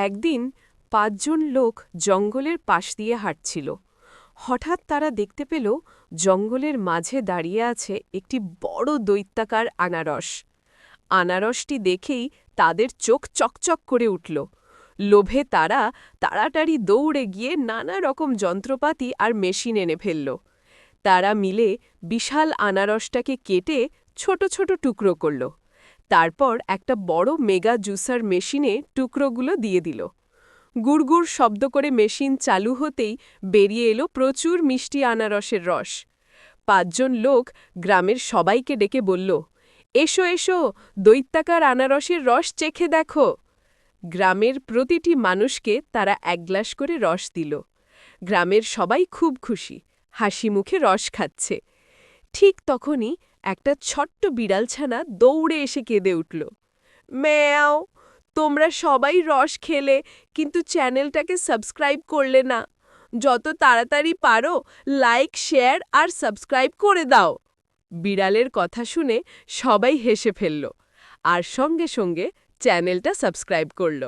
একদিন ৫ জন লোক জঙ্গলের পাশ দিয়ে হাঁটছিল। হঠাৎ তারা দেখতে পেল জঙ্গলের মাঝে দাঁড়িয়ে আছে একটি বড় দৈত্যাকার আনারস। আনারসটি দেখেই তাদের চোখ চকচক করে উঠল। লোভে তারা তাড়াতাড়ি দৌড়ে গিয়ে নানা রকম যন্ত্রপাতি আর মেশিন এনে ফেলল। তারা মিলে বিশাল আনারসটাকে কেটে ছোট ছোট টুকরো করল। তারপর একটা বড় মেগা জুসার মেশিনে টুকরোগুলো দিয়ে দিল। গুড়গুড় শব্দ করে মেশিন চালু হতেই বেরিয়ে এলো প্রচুর মিষ্টি আনারসের রস। ৫ জন লোক গ্রামের সবাইকে ডেকে বলল, এসো এসো, দৈত্যাকার আনারসের রস চেখে দেখো। গ্রামের প্রতিটি মানুষকে তারা ১ গ্লাস করে রস দিল। গ্রামের সবাই খুব খুশি, হাসি মুখে রস খাচ্ছে। ঠিক তখনই একটা ছোট্ট বিড়ালছানা দৌড়ে এসে কেঁদে উঠল। ম্যাও, তোমরা সবাই রস খেলে কিন্তু চ্যানেলটাকে সাবস্ক্রাইব করলে না। যত তাড়াতাড়ি পারো লাইক, শেয়ার আর সাবস্ক্রাইব করে দাও। বিড়ালের কথা শুনে সবাই হেসে ফেলল আর সঙ্গে সঙ্গে চ্যানেলটা সাবস্ক্রাইব করল।